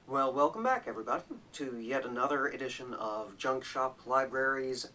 Well, welcome back, everybody, to yet another edition of Junk Shop Library's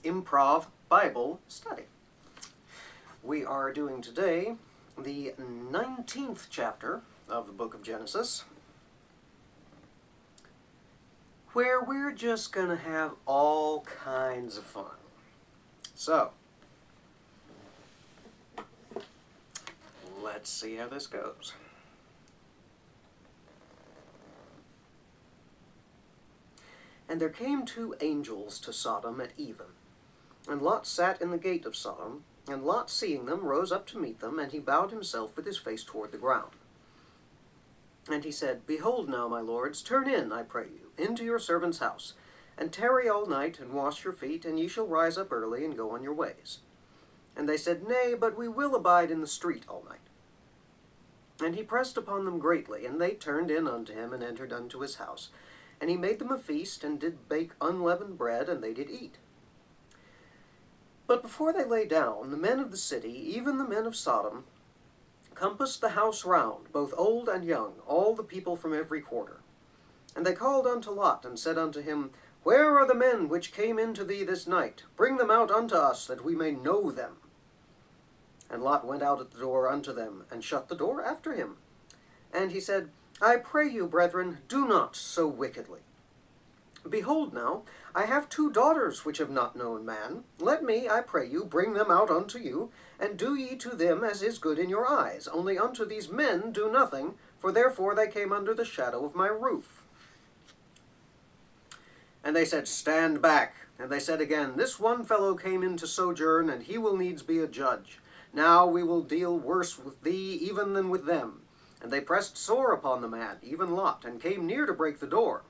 Improv Bible Study. We are doing today the 19th chapter of the book of Genesis, where we're just going to have all kinds of fun. So, let's see how this goes. And there came two angels to Sodom at even. And Lot sat in the gate of Sodom, and Lot, seeing them, rose up to meet them, and he bowed himself with his face toward the ground. And he said, Behold now, my lords, turn in, I pray you, into your servant's house, and tarry all night, and wash your feet, and ye shall rise up early, and go on your ways. And they said, Nay, but we will abide in the street all night. And he pressed upon them greatly, and they turned in unto him, and entered unto his house. And he made them a feast, and did bake unleavened bread, and they did eat. But before they lay down, the men of the city, even the men of Sodom, compassed the house round, both old and young, all the people from every quarter. And they called unto Lot, and said unto him, Where are the men which came into thee this night? Bring them out unto us, that we may know them. And Lot went out at the door unto them, and shut the door after him. And he said, I pray you, brethren, do not so wickedly. Behold now, I have two daughters which have not known man. Let me, I pray you, bring them out unto you, and do ye to them as is good in your eyes. Only unto these men do nothing, for therefore they came under the shadow of my roof. And they said, Stand back. And they said again, This one fellow came in to sojourn, and he will needs be a judge. Now we will deal worse with thee even than with them. And they pressed sore upon the man, even Lot, and came near to break the door.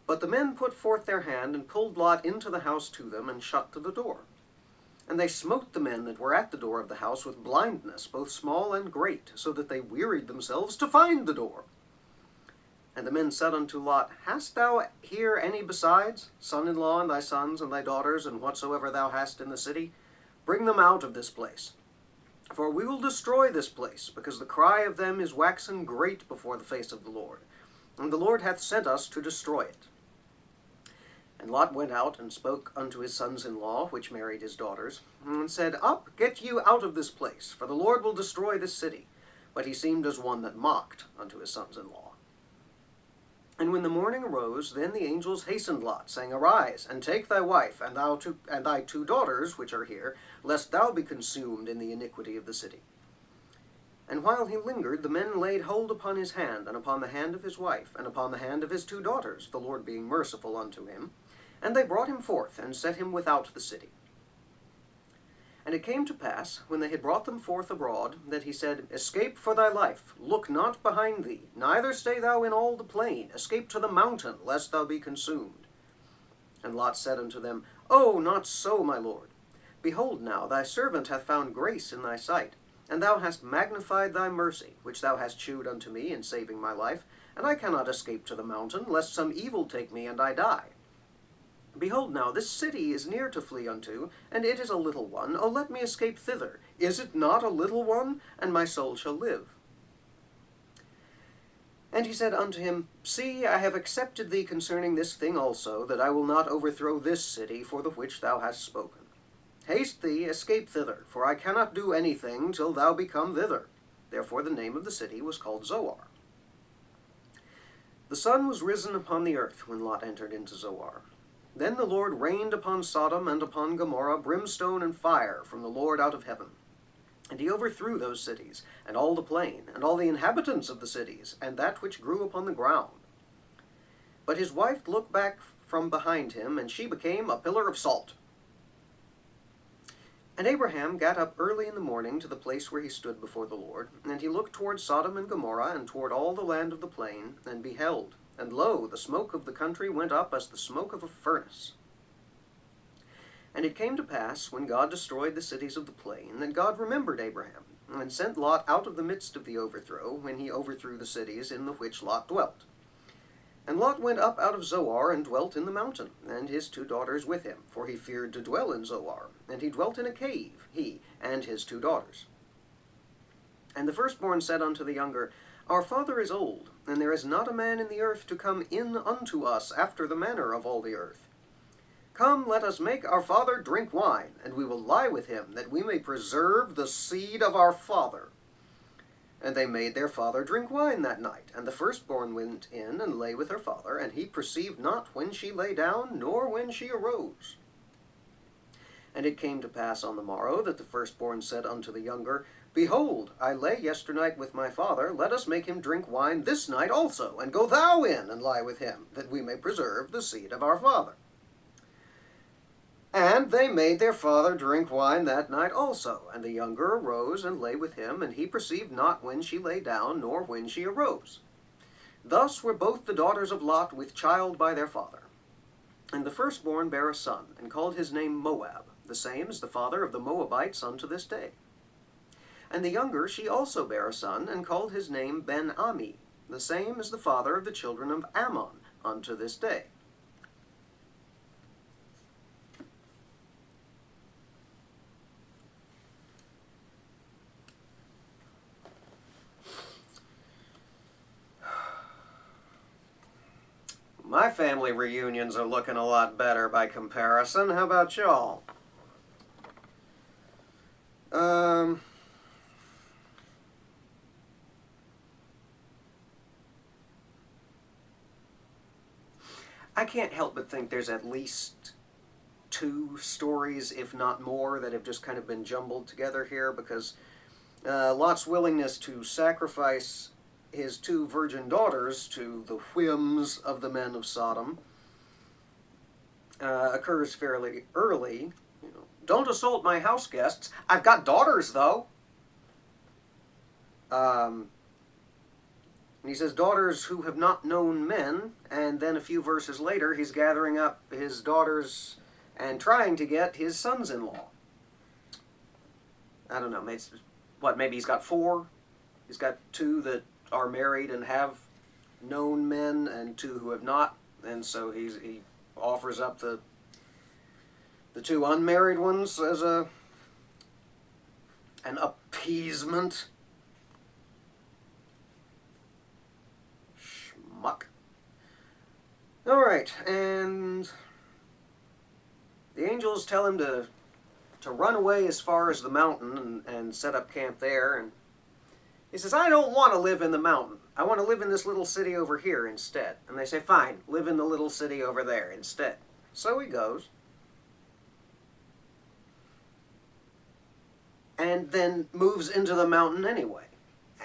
But the men put forth their hand, and pulled Lot into the house to them, and shut to the door. And they smote the men that were at the door of the house with blindness, both small and great, so that they wearied themselves to find the door. And the men said unto Lot, Hast thou here any besides, son-in-law, and thy sons, and thy daughters, and whatsoever thou hast in the city? Bring them out of this place. For we will destroy this place, because the cry of them is waxen great before the face of the Lord. And the Lord hath sent us to destroy it. And Lot went out and spoke unto his sons-in-law, which married his daughters, and said, Up, get you out of this place, for the Lord will destroy this city. But he seemed as one that mocked unto his sons-in-law. And when the morning arose, then the angels hastened Lot, saying, Arise, and take thy wife, and thy two daughters, which are here, lest thou be consumed in the iniquity of the city. And while he lingered, the men laid hold upon his hand, and upon the hand of his wife, and upon the hand of his two daughters, the Lord being merciful unto him. And they brought him forth, and set him without the city. And it came to pass, when they had brought them forth abroad, that he said, Escape for thy life, look not behind thee, neither stay thou in all the plain, escape to the mountain, lest thou be consumed. And Lot said unto them, O, not so, my lord. Behold now, thy servant hath found grace in thy sight, and thou hast magnified thy mercy, which thou hast shewed unto me in saving my life, and I cannot escape to the mountain, lest some evil take me, and I die. Behold now, this city is near to flee unto, and it is a little one. O let me escape thither. Is it not a little one? And my soul shall live. And he said unto him, See, I have accepted thee concerning this thing also, that I will not overthrow this city for the which thou hast spoken. Haste thee, escape thither, for I cannot do anything till thou be come thither. Therefore the name of the city was called Zoar. The sun was risen upon the earth when Lot entered into Zoar. Then the Lord rained upon Sodom and upon Gomorrah brimstone and fire from the Lord out of heaven. And he overthrew those cities, and all the plain, and all the inhabitants of the cities, and that which grew upon the ground. But his wife looked back from behind him, and she became a pillar of salt. And Abraham got up early in the morning to the place where he stood before the Lord, and he looked toward Sodom and Gomorrah, and toward all the land of the plain, and beheld, and lo, the smoke of the country went up as the smoke of a furnace. And it came to pass, when God destroyed the cities of the plain, that God remembered Abraham, and sent Lot out of the midst of the overthrow, when he overthrew the cities in the which Lot dwelt. And Lot went up out of Zoar, and dwelt in the mountain, and his two daughters with him, for he feared to dwell in Zoar, and he dwelt in a cave, he and his two daughters. And the firstborn said unto the younger, Our father is old, and there is not a man in the earth to come in unto us after the manner of all the earth. Come, let us make our father drink wine, and we will lie with him, that we may preserve the seed of our father. And they made their father drink wine that night. And the firstborn went in and lay with her father, and he perceived not when she lay down, nor when she arose. And it came to pass on the morrow that the firstborn said unto the younger, Behold, I lay yesternight with my father, let us make him drink wine this night also, and go thou in and lie with him, that we may preserve the seed of our father. And they made their father drink wine that night also. And the younger arose and lay with him, and he perceived not when she lay down, nor when she arose. Thus were both the daughters of Lot with child by their father. And the firstborn bare a son, and called his name Moab. The same is the father of the Moabites unto this day. And the younger she also bare a son, and called his name Ben-Ami. The same is the father of the children of Ammon unto this day. My family reunions are looking a lot better by comparison. How about y'all? I can't help but think there's at least 2 stories, if not more, that have just kind of been jumbled together here, because Lot's willingness to sacrifice his 2 virgin daughters to the whims of the men of Sodom occurs fairly early. You know, don't assault my house guests. I've got daughters, though. And he says, daughters who have not known men, and then a few verses later, he's gathering up his daughters and trying to get his sons-in-law. I don't know, maybe he's got 4? He's got 2 that are married and have known men, and 2 who have not, and so he offers up the 2 unmarried ones as an appeasement. Schmuck. Alright, and the angels tell him to run away as far as the mountain and set up camp there, and he says, I don't want to live in the mountain. I want to live in this little city over here instead. And they say, fine, live in the little city over there instead. So he goes. And then moves into the mountain anyway.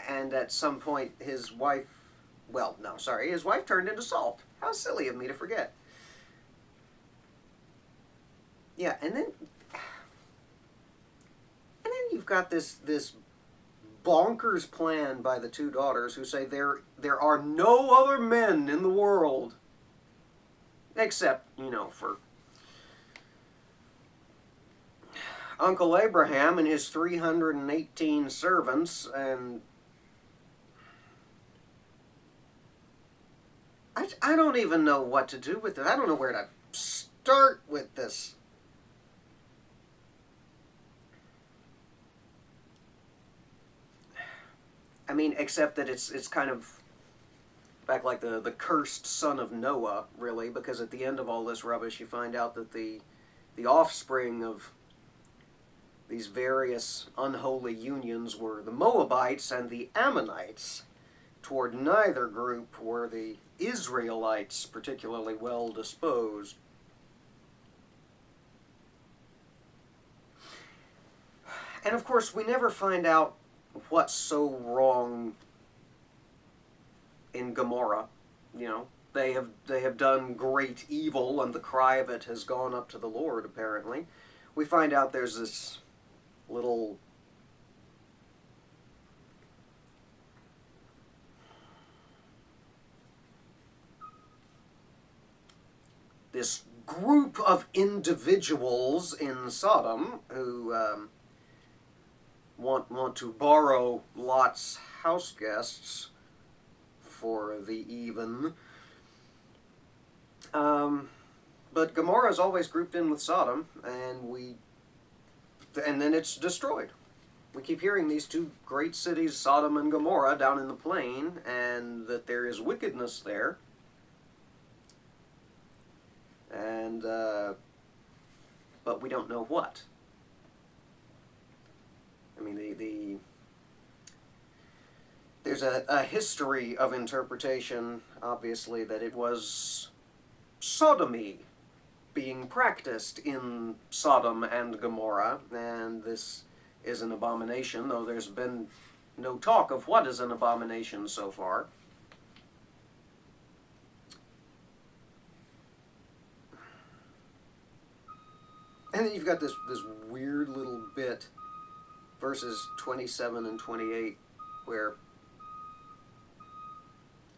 And at some point, his wife turned into salt. How silly of me to forget. Yeah, and then you've got this bonkers plan by the 2 daughters who say there are no other men in the world except, for Uncle Abraham and his 318 servants, and I don't even know what to do with it. I don't know where to start with this. I mean, except that it's kind of back like the cursed son of Noah, really, because at the end of all this rubbish, you find out that the offspring of these various unholy unions were the Moabites and the Ammonites. Toward neither group were the Israelites particularly well disposed. And of course, we never find out what's so wrong in Gomorrah. They have done great evil, and the cry of it has gone up to the Lord, apparently. We find out there's this little group of individuals in Sodom who want to borrow Lot's house guests for the even. But Gomorrah is always grouped in with Sodom, and then it's destroyed. we keep hearing these two great cities, Sodom and Gomorrah, down in the plain, and that there is wickedness there. And, but we don't know what. I mean, there's a history of interpretation, obviously, that it was sodomy being practiced in Sodom and Gomorrah, and this is an abomination, though there's been no talk of what is an abomination so far. And then you've got this weird little bit, verses 27 and 28, where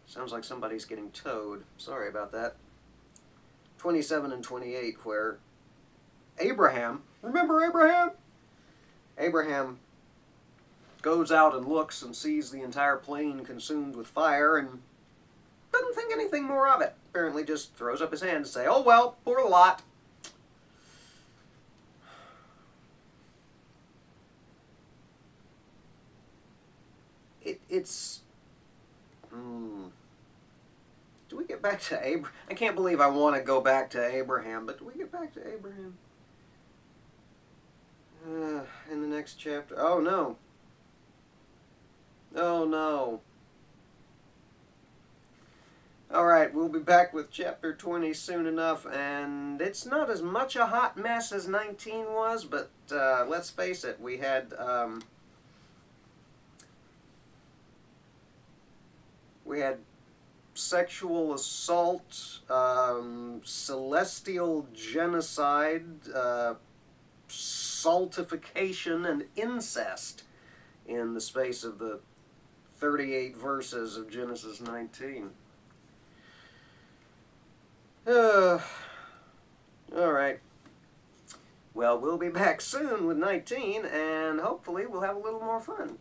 sounds like somebody's getting towed. Sorry about that. 27 and 28, where Abraham, remember Abraham? Abraham goes out and looks and sees the entire plain consumed with fire and doesn't think anything more of it. Apparently just throws up his hand and say, oh well, poor Lot. It's... Do we get back to Abraham? I can't believe I want to go back to Abraham, but do we get back to Abraham? In the next chapter. Oh no. Oh no. Alright, we'll be back with chapter 20 soon enough, and it's not as much a hot mess as 19 was, but let's face it, we had sexual assault, celestial genocide, saltification, and incest in the space of the 38 verses of Genesis 19. Alright. Well, we'll be back soon with 19, and hopefully we'll have a little more fun.